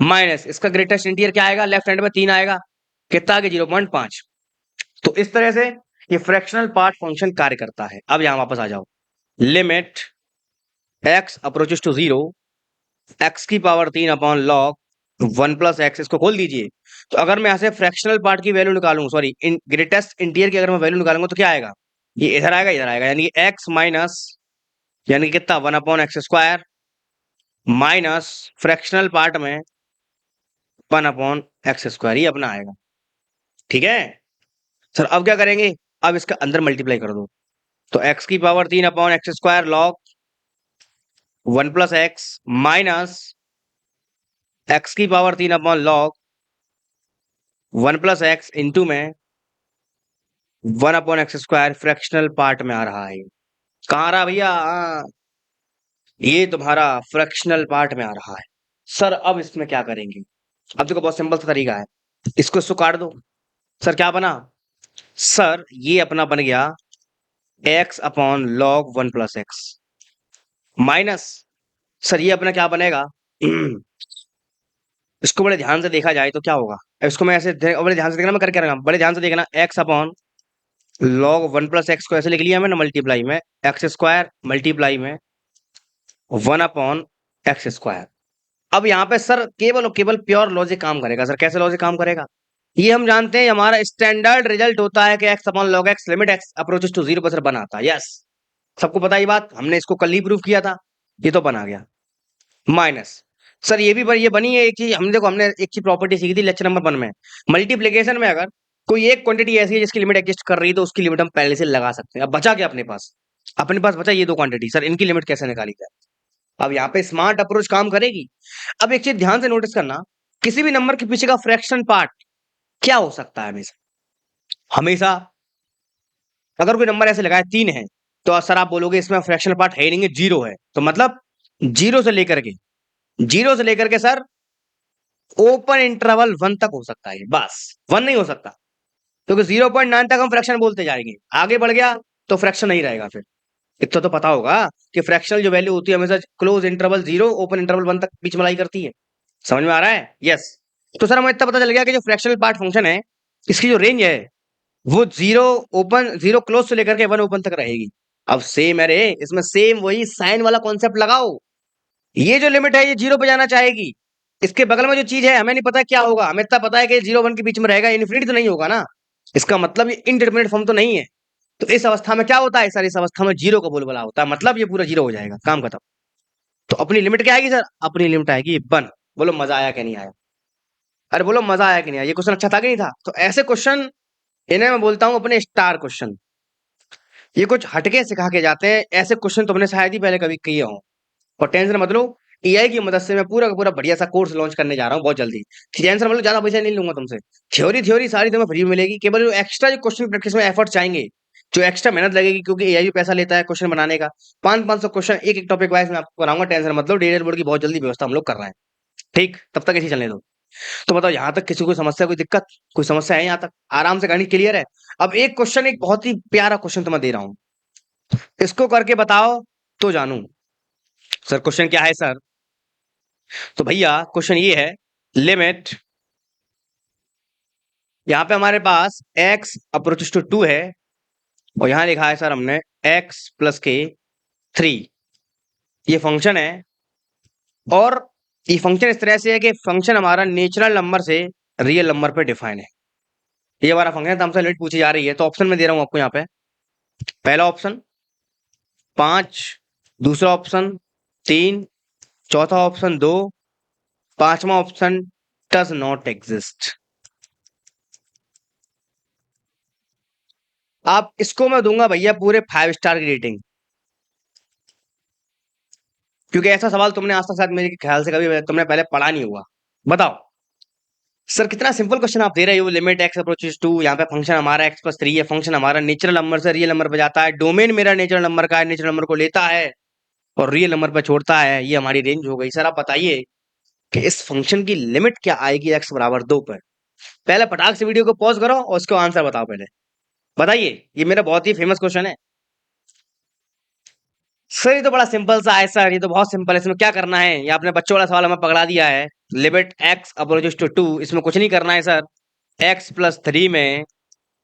माइनस इसका ग्रेटेस्ट इंटीरियर क्या आएगा, लेफ्ट हैंड में 3 आएगा, कितना आगे 0.5। तो इस तरह से ये फ्रैक्शनल पार्ट फंक्शन कार्य करता है। अब यहां वापस आ जाओ, limit x approaches to 0, x की power 3 upon log 1 plus x, इसको खोल दीजिए। तो अगर मैं यहां से फ्रैक्शनल पार्ट की वैल्यू निकालूं, सॉरी ग्रेटेस्ट इंटीरियर की अगर मैं वैल्यू निकालूंगा तो क्या आएगा, ये इधर आएगा, इधर आएगा, यानी कि x माइनस, यानी कि कितना 1 upon x square minus fractional part में 1 अपॉन एक्स स्क्वायर, ये अपना आएगा। ठीक है सर, अब क्या करेंगे, अब इसका अंदर मल्टीप्लाई कर दो। तो x की power 3 upon x square log 1 plus x minus x की power 3 upon log 1 plus x into में 1 upon x square fractional part में आ रहा है। कहाँ आ रहा भैया, ये तुम्हारा फ्रैक्शनल पार्ट में आ रहा है। सर अब इसमें क्या करेंगे, अब देखो बहुत सिंपल सा तरीका है, इसको काट दो। सर क्या बना, सर ये अपना बन गया x upon log 1 plus x minus, sir ये अपना क्या बनेगा इसको बड़े ध्यान से देखा जाए तो क्या होगा, इसको मैं ऐसे बड़े ध्यान से देखना, मैं करके रखा, बड़े ध्यान से देखना, x upon log 1 plus x को ऐसे लिख लिया मैंने मल्टीप्लाई में एक्स स्क्वायर मल्टीप्लाई में 1 अपॉन एक्स स्क्वायर। अब यहाँ पे सर केवल और केवल प्योर लॉजिक काम करेगा। सर कैसे लॉजिक काम करेगा, ये हम जानते हैं, हमारा स्टैंडर्ड रिजल्ट होता है कि x upon log x limit x approaches to 0 पर सर बनाता है। यस, सबको पता है ये बात, हमने इसको कल ही प्रूव किया था, ये तो बना गया। माइनस सर ये बनी है एक चीज, हम देखो हमने एक चीज प्रॉपर्टी सीखी थी लेक्चर नंबर 1 में, मल्टीप्लीकेशन में अगर कोई एक क्वांटिटी ऐसी है जिसकी लिमिट एग्जिस्ट कर रही है तो उसकी लिमिट हम पहले से लगा सकते हैं। अब बचा क्या अपने पास, अपने पास बचा ये दो क्वांटिटी, सर इनकी लिमिट कैसे निकाली जाए। अब यहाँ पे स्मार्ट अप्रोच काम करेगी। अब एक चीज ध्यान से नोटिस करना, किसी भी नंबर के पीछे का फ्रैक्शन पार्ट क्या हो सकता है, हमेशा हमेशा अगर कोई नंबर ऐसे लगाए 3 है तो सर आप बोलोगे इसमें फ्रैक्शनल पार्ट है ही नहीं है, 0 है, तो मतलब जीरो से लेकर के सर ओपन इंटरवल 1 तक हो सकता है, बस 1 नहीं हो सकता, क्योंकि 0.9 तक हम फ्रैक्शन बोलते जाएंगे, आगे बढ़ गया तो फ्रैक्शन नहीं रहेगा। फिर इतना तो पता होगा कि फ्रैक्शनल जो वैल्यू होती है हमेशा क्लोज इंटरवल 0 ओपन इंटरवल 1 तक बीच में लाई करती है। समझ में आ रहा है, यस। तो सर हमें इतना पता चल गया कि जो फ्रैक्शनल पार्ट फंक्शन है इसकी जो रेंज है वो 0 क्लोज से लेकर के 1 ओपन तक रहेगी। अब सेम है रे, इसमें सेम वही साइन वाला कॉन्सेप्ट लगाओ, ये जो लिमिट है ये 0 पे जाना चाहेगी, इसके बगल में जो चीज है हमें नहीं पता क्या होगा, हमें इतना पता है कि 0 1 के बीच में रहेगा, इन्फिनिटी तो नहीं होगा ना, इसका मतलब ये इनडिटरमिनेट फॉर्म तो नहीं है। तो इस अवस्था में क्या होता है सर, इस अवस्था में 0 का बोलबाला होता है, मतलब ये पूरा 0 हो जाएगा, काम खत्म। तो अपनी लिमिट क्या आएगी सर, अपनी लिमिट आएगी 1। बोलो मजा आया कि नहीं आया, अरे बोलो मजा आया कि नहीं आया, ये क्वेश्चन अच्छा था कि नहीं था। तो ऐसे क्वेश्चन इन्हें मैं बोलता हूं अपने स्टार क्वेश्चन, ये कुछ हटके सिखा के जाते हैं, ऐसे क्वेश्चन तुमने शायद ही पहले कभी किए हो। और टेंशन मत लो, एआई की मदद से मैं पूरा का पूरा बढ़िया सा कोर्स लॉन्च करने जा रहा हूँ बहुत जल्दी। टेंशन मतलब ज्यादा पैसा नहीं लूंगा तुमसे, थ्योरी थ्योरी सारी तुम्हें फ्री में मिलेगी, केवल जो एक्स्ट्रा जो क्वेश्चन प्रैक्टिस में एफर्ट चाहेंगे, जो एक्स्ट्रा मेहनत लगेगी, क्योंकि एआई भी पैसा लेता है क्वेश्चन बनाने का, 500 क्वेश्चन एक एक टॉपिक वाइज मैं आपको कराऊंगा, टेंशन मतलब डीएलएड बोर्ड की बहुत जल्दी व्यवस्था हम लोग कर रहे हैं। ठीक, तब तक ऐसे चलने दो। तो बताओ यहाँ तक किसी को समस्या, कोई दिक्कत, कोई समस्या है यहाँ तक, आराम से गणित क्लियर है। अब एक क्वेश्चन, एक बहुत ही प्यारा क्वेश्चन तुम्हें दे रहा हूँ, इसको करके बताओ तो जानू। सर क्वेश्चन क्या है सर, तो भैया क्वेश्चन ये है, लिमिट, यहां पे हमारे पास x अप्रोचेस टू 2 है, और यहां लिखा है सर हमने x प्लस के 3, ये फंक्शन है। और ये फंक्शन इस तरह से है कि फंक्शन हमारा नेचुरल नंबर से रियल नंबर पे डिफाइन है, ये हमारा फंक्शन है, तो हमसे लिमिट पूछी जा रही है। तो ऑप्शन में दे रहा हूं आपको यहाँ पे, पहला ऑप्शन 5, दूसरा ऑप्शन 3, चौथा ऑप्शन 2, पांचवा ऑप्शन डज नॉट एग्जिस्ट। आप इसको मैं दूंगा भैया पूरे 5 स्टार की रेटिंग, क्योंकि ऐसा सवाल तुमने आज तक शायद मेरे ख्याल से कभी तुमने पहले पढ़ा नहीं हुआ। बताओ सर कितना सिंपल क्वेश्चन आप दे रहे हो, लिमिट x अप्रोचेस टू, यहाँ पे फंक्शन हमारा x प्लस 3 है, फंक्शन हमारा नेचुरल नंबर से रियल नंबर पे जाता है, डोमेन मेरा नेचुरल नंबर का है, नेचुरल नंबर को लेता है और रियल नंबर पे छोड़ता है, ये हमारी रेंज हो गई। सर आप बताइए कि इस फंक्शन की लिमिट क्या आएगी x बराबर 2 पर। पहले पटाख से वीडियो को पॉज करो और उसको आंसर बताओ पहले, बताइए, ये मेरा बहुत ही फेमस क्वेश्चन है। सर ये तो बड़ा सिंपल सा है सर, ये तो बहुत सिंपल है। इसमें क्या करना है, ये आपने बच्चों वाला सवाल हमें पकड़ा दिया है। Limit x approaches to two, इसमें कुछ नहीं करना है सर। एक्स प्लस थ्री में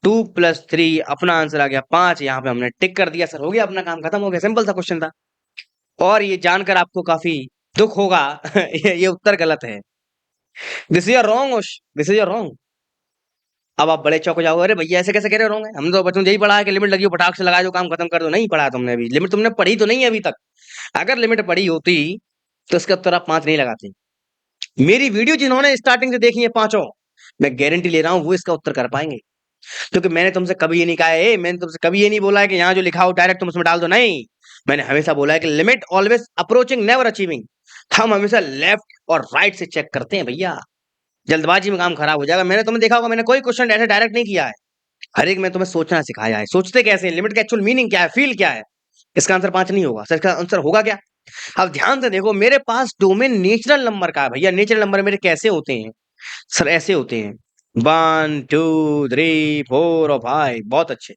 2 + 3, अपना आंसर आ गया 5। यहाँ पे हमने टिक कर दिया सर, हो गया अपना काम, खत्म हो गया। सिंपल सा क्वेश्चन था। और ये जानकर आपको काफी दुख होगा ये उत्तर गलत है। This is wrong, this is wrong. अब आप बड़े चौक हो जाओगे, अरे भैया ऐसे कैसे कह रहे हो, रॉन्ग है। हम तो बचपन में यही पढ़ा है कि लिमिट लगी हो फटाक से लगा दो, काम खत्म कर दो। नहीं पढ़ा तुमने अभी, लिमिट तुमने पढ़ी तो नहीं है अभी तक। अगर लिमिट पढ़ी होती तो इसका उत्तर आप 5 नहीं लगाते। मेरी वीडियो जिन्होंने स्टार्टिंग से देखी है पांचों, मैं गारंटी ले रहा हूं वो इसका उत्तर कर पाएंगे। क्योंकि मैंने तुमसे कभी ये नहीं कहा है, मैंने तुमसे कभी ये नहीं बोला है कि यहाँ जो लिखा हो डायरेक्ट तुम उसमें डाल दो। नहीं, मैंने हमेशा बोला है कि limit always approaching never achieving. हम हमेशा लेफ्ट और राइट से चेक करते हैं भैया। जल्दबाजी में काम खराब हो जाएगा। मैंने तुम्हें देखा होगा, मैंने कोई क्वेश्चन ऐसे डायरेक्ट नहीं किया है। हर एक में तुम्हें सोचना सिखाया है। सोचते कैसे हैं, लिमिट का एक्चुअल मीनिंग क्या है, फील क्या है। इसका आंसर 5 नहीं होगा सर, इसका आंसर होगा क्या। अब ध्यान से देखो, मेरे पास डोमेन नेचुरल नंबर का है भैया। नेचुरल नंबर मेरे कैसे होते हैं सर, ऐसे होते हैं 1 2 3 4 और 5। बहुत अच्छे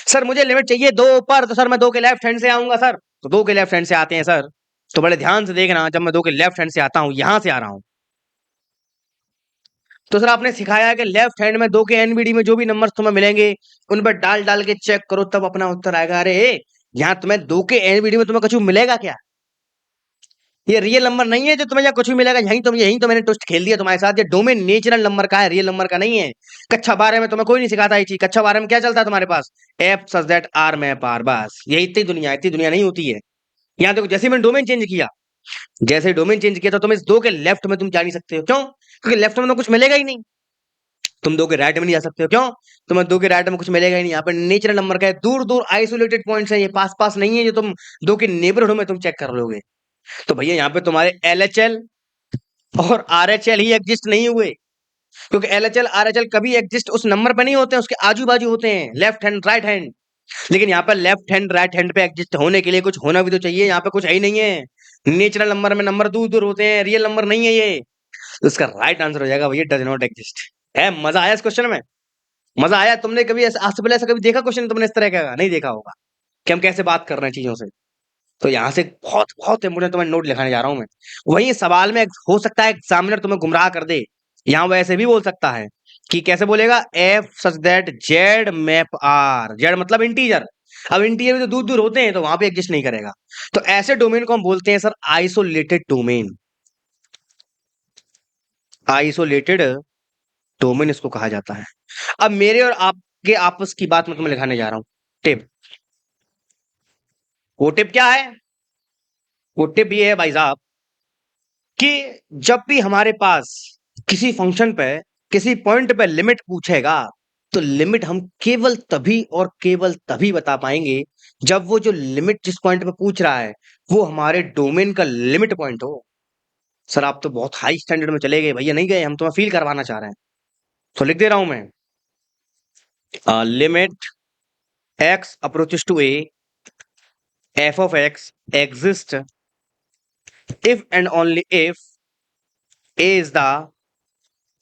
सर, मुझे लिमिट चाहिए 2 पर, तो सर मैं 2 के लेफ्ट हैंड से आऊंगा सर। तो 2 के लेफ्ट हैंड से आते हैं सर। तो बड़े ध्यान से देखना, जब मैं 2 के लेफ्ट हैंड से आता हूं, यहां से आ रहा हूं, तो सर आपने सिखाया है कि लेफ्ट हैंड में 2 के एनबीडी में जो भी नंबर्स तुम्हें मिलेंगे उन पर डाल डाल के चेक करो, तब अपना उत्तर आएगा। अरे यहाँ तुम्हें 2 के एनबीडी में तुम्हें कुछ मिलेगा क्या। ये रियल नंबर नहीं है जो तुम्हें यहाँ कुछ भी मिलेगा। यही तो मैंने ट्विस्ट खेल दिया तुम्हारे साथ। ये डोमेन नेचुरल नंबर का है, रियल नंबर का नहीं है। कक्षा 12 में तुम्हें कोई नहीं सिखाता ये चीज। कक्षा 12 में क्या चलता है तुम्हारे पास, f such that R map R, बस यही। इतनी दुनिया नहीं होती है। यहाँ देखो, जैसे मैंने डोमेन चेंज किया, जैसे डोमेन चेंज किया तो तुम इस 2 के लेफ्ट में तुम जा नहीं सकते हो। क्यों? क्योंकि लेफ्ट में तो कुछ मिलेगा ही नहीं। तुम 2 के राइट में नहीं जा सकते हो। क्यों? तुम्हें 2 के राइट में कुछ मिलेगा ही नहीं। यहाँ पर नेचुरल नंबर का है, दूर दूर आइसोलेटेड पॉइंट्स है, ये पास पास नहीं है जो तुम 2 के नेबरहुड में तुम चेक कर लोगे। तो भैया यहाँ पे तुम्हारे एलएचएल और आरएचएल ही एग्जिस्ट नहीं हुए। क्योंकि एलएचएल आरएचएल कभी एग्जिस्ट उस नंबर पे नहीं होते हैं, उसके आजू बाजू होते हैं, लेफ्ट हैंड राइट हैंड। लेकिन यहाँ पर लेफ्ट हैंड राइट हैंड पे एग्जिस्ट होने के लिए कुछ होना भी तो चाहिए। यहाँ पे कुछ है ही नहीं है। नेचुरल नंबर में नंबर दूर दूर होते हैं, रियल नंबर नहीं है ये। तो इसका राइट आंसर हो जाएगा भैया डज नॉट एग्जिस्ट। है, मजा आया इस क्वेश्चन में? मजा आया? तुमने कभी आज से पहले ऐसा कभी देखा क्वेश्चन तुमने इस तरह का? नहीं देखा होगा कि हम कैसे बात कर रहे हैं चीजों से। तो यहाँ से बहुत बहुत इंपोर्टेंट तुम्हें नोट लिखाने जा रहा हूं मैं। वही सवाल में हो सकता है एग्जामिनर तुम्हें गुमराह कर दे। यहाँ वैसे भी बोल सकता है कि कैसे बोलेगा, f such that Z map R. Z मतलब इंटीजर। अब इंटीजर भी तो दूर दूर होते हैं, तो वहां पे एग्जिस्ट नहीं करेगा। तो ऐसे डोमेन को हम बोलते हैं sir isolated domain. Isolated domain इसको कहा जाता है। अब मेरे और आपके आपस की बात मैं तुम्हें लिखाने जा रहा हूं। टिप, वो टिप क्या है? वो टिप ये है भाई साहब कि जब भी हमारे पास किसी फंक्शन पे किसी पॉइंट पे लिमिट पूछेगा, तो लिमिट हम केवल तभी और केवल तभी बता पाएंगे जब वो जो लिमिट जिस पॉइंट पे पूछ रहा है वो हमारे डोमेन का लिमिट पॉइंट हो। सर आप तो बहुत हाई स्टैंडर्ड में चले गए भैया। नहीं गए, हम तुम्हें फील करवाना चाह रहे हैं। तो लिख दे रहा हूं मैं, limit x approaches to a, f of x exist if and only if a is the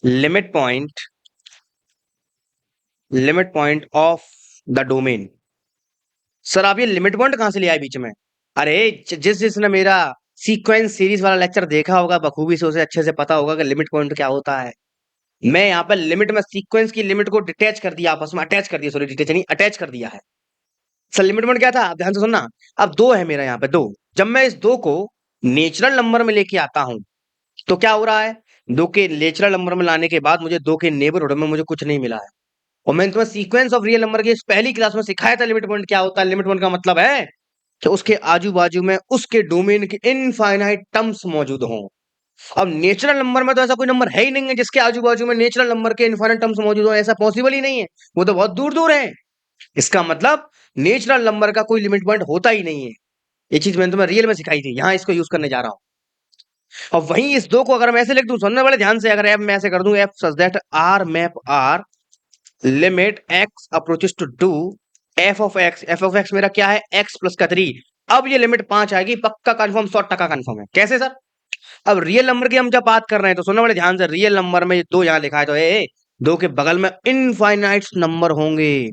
limit point of the domain। Sir आप ये लिमिट पॉइंट कहां से ले आए बीच में? अरे जिसने मेरा सीक्वेंस सीरीज वाला लेक्चर देखा होगा बखूबी से, उसे अच्छे से पता होगा कि लिमिट पॉइंट क्या होता है। मैं यहाँ पर लिमिट में सीक्वेंस की लिमिट को डिटैच कर दिया, आपस में अटैच कर दिया। सॉरी, डिटैच नहीं, अटैच कर दिया है। सर लिमिट पॉइंट क्या था, आप ध्यान से सुनना। अब 2 है मेरा यहाँ पे, 2। जब मैं इस 2 को नेचुरल नंबर में लेके आता हूं, तो क्या हो रहा है, 2 के नेचुरल नंबर में लाने के बाद मुझे 2 के नेबरहुड में मुझे कुछ नहीं मिला है। और मैंने तुम्हें सीक्वेंस ऑफ रियल नंबर की इस पहली क्लास में सिखाया था लिमिट पॉइंट क्या होता है। लिमिट पॉइंट का मतलब है कि उसके आजू बाजू में उसके डोमेन के इनफाइनाइट टर्म्स मौजूद हों। अब नेचुरल नंबर में तो ऐसा कोई नंबर है ही नहीं है जिसके आजू बाजू में नेचुरल नंबर के इनफाइनाइट टर्म्स मौजूद हो। ऐसा पॉसिबल ही नहीं है, वो तो बहुत दूर दूर है। इसका मतलब नेचुरल नंबर का कोई लिमिट पॉइंट होता ही नहीं है। ये चीज मैंने तुम्हें रियल में सिखाई थी, यहां इसको यूज करने जा रहा हूं। अब वहीं इस 2 को अगर मैं ऐसे लिख दूं, सुनने वाले ध्यान से, अगर एफ मैं ऐसे कर दूं, f such that R map R limit x approaches to do f of x. F of x मेरा क्या है, एक्स प्लस का 3। अब ये लिमिट 5 आएगी, पक्का कंफर्म, 100% कंफर्म है। कैसे सर? अब रियल नंबर की हम जब बात कर रहे हैं तो सुनने वाले ध्यान से, रियल नंबर में 2 यहां लिखा है, तो 2 के बगल में इनफाइनाइट नंबर होंगे।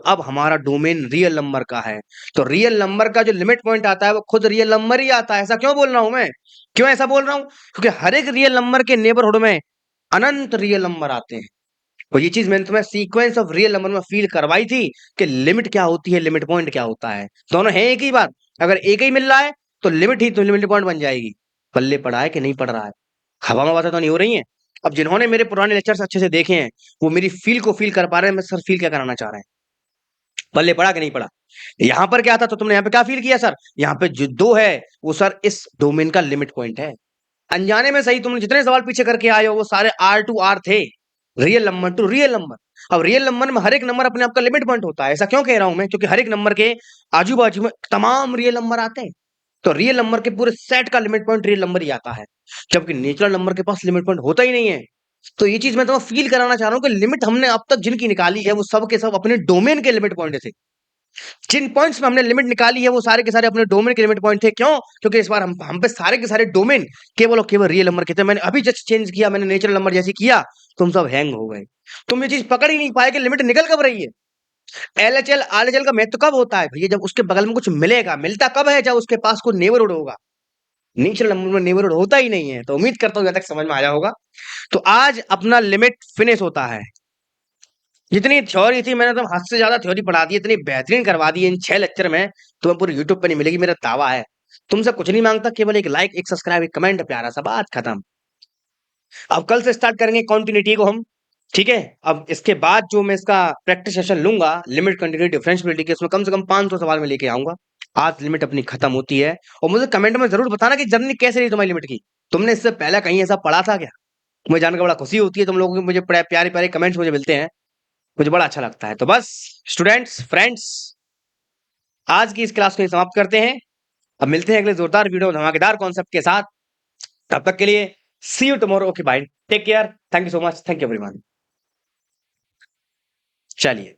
अब हमारा डोमेन रियल नंबर का है, तो रियल नंबर का जो लिमिट पॉइंट आता है वो खुद रियल नंबर ही आता है। ऐसा क्यों बोल रहा हूं मैं? क्यों ऐसा बोल रहा हूं? क्योंकि हर एक रियल नंबर के नेबरहुड में अनंत रियल नंबर आते हैं। और ये चीज मैंने तुम्हें सीक्वेंस ऑफ रियल नंबर में फील करवाई थी कि लिमिट क्या होती है, लिमिट पॉइंट क्या होता है। दोनों है एक ही बात। अगर एक ही मिल रहा है तो लिमिट ही तो लिमिट पॉइंट बन जाएगी। पल्ले पड़ा है कि नहीं पड़ रहा है? हवा में बातें तो नहीं हो रही हैं? अब जिन्होंने मेरे पुराने लेक्चर्स अच्छे से देखे हैं वो मेरी फील को फील कर पा रहे हैं, मैं सर फील क्या कराना चाह रहे हैं। पल्ले पड़ा कि नहीं पड़ा? यहां पर क्या था तो तुमने यहाँ पे क्या फील किया सर? यहाँ पे जो दो है वो सर इस डोमेन का लिमिट पॉइंट है। अनजाने में सही तुमने जितने सवाल पीछे करके आए हो वो सारे आर टू आर थे, real number two real number. अब रियल नंबर में हर एक नंबर अपने आप का लिमिट पॉइंट होता है। ऐसा क्यों कह रहा हूं मैं? क्योंकि हर एक नंबर के आजू बाजू में तमाम रियल नंबर आते हैं, तो रियल नंबर के पूरे सेट का लिमिट पॉइंट रियल नंबर ही आता है, जबकि नेचुरल नंबर के पास लिमिट पॉइंट होता ही नहीं है। तो ये चीज मैं तुम्हें फील कराना चाह रहा हूं कि लिमिट हमने अब तक जिनकी निकाली है वो सब के सब अपने डोमेन के लिमिट पॉइंट थे। जिन पॉइंट्स में हमने लिमिट निकाली है वो सारे के सारे अपने डोमेन के लिमिट पॉइंट थे। क्यों? क्योंकि इस बार हम पे सारे के सारे डोमेन केवल और केवल रियल नंबर के थे। मैंने अभी जस्ट चेंज किया, मैंने नेचुरल नंबर जैसे किया, तुम सब हैंग हो गए। तुम ये चीज पकड़ ही नहीं पाए कि लिमिट निकल कब रही है। एलएचएल आरएचएल का महत्व कब होता है भैया? जब उसके बगल में कुछ मिलेगा। मिलता कब है? जब उसके पास कोई नेबरहुड होगा। नेचुरल नंबर में नेबरहुड होता ही नहीं है। तो उम्मीद करता हूं यहां तक समझ में आया होगा। तो आज अपना लिमिट फिनिश होता है। जितनी थ्योरी थी मैंने तो हद से ज्यादा थ्योरी पढ़ा दी, इतनी बेहतरीन करवा दी इन 6 लेक्चर में, तुम्हें पूरे यूट्यूब पे नहीं मिलेगी, मेरा दावा है। तुमसे कुछ नहीं मांगता, केवल एक लाइक, एक सब्सक्राइब, एक कमेंट, प्यारा सा, बात खत्म। अब कल से स्टार्ट करेंगे कॉन्टिन्यूटी को हम। ठीक है? अब इसके बाद जो मैं इसका प्रैक्टिस सेशन लूंगा लिमिट कंटिन्यूटी डिफरेंशियबिलिटी के, उसमें कम से कम 500 सवाल में लेके आऊंगा। आज लिमिट अपनी खत्म होती है। और मुझे कमेंट में जरूर बताना कि जर्नी कैसे रही तुम्हारी लिमिट की। तुमने इससे पहले कहीं ऐसा पढ़ा था क्या? मुझे जानकर बड़ा खुशी होती है, तुम लोगों के मुझे बड़े प्यारे प्यारे कमेंट्स मुझे मिलते हैं, मुझे बड़ा अच्छा लगता है। तो बस स्टूडेंट्स, फ्रेंड्स, आज की इस क्लास को ही समाप्त करते हैं। अब मिलते हैं अगले जोरदार वीडियो धमाकेदार कॉन्सेप्ट के साथ। तब तक के लिए see you tomorrow. Okay bye, take care, thank you so much, thank you everyone. चलिए।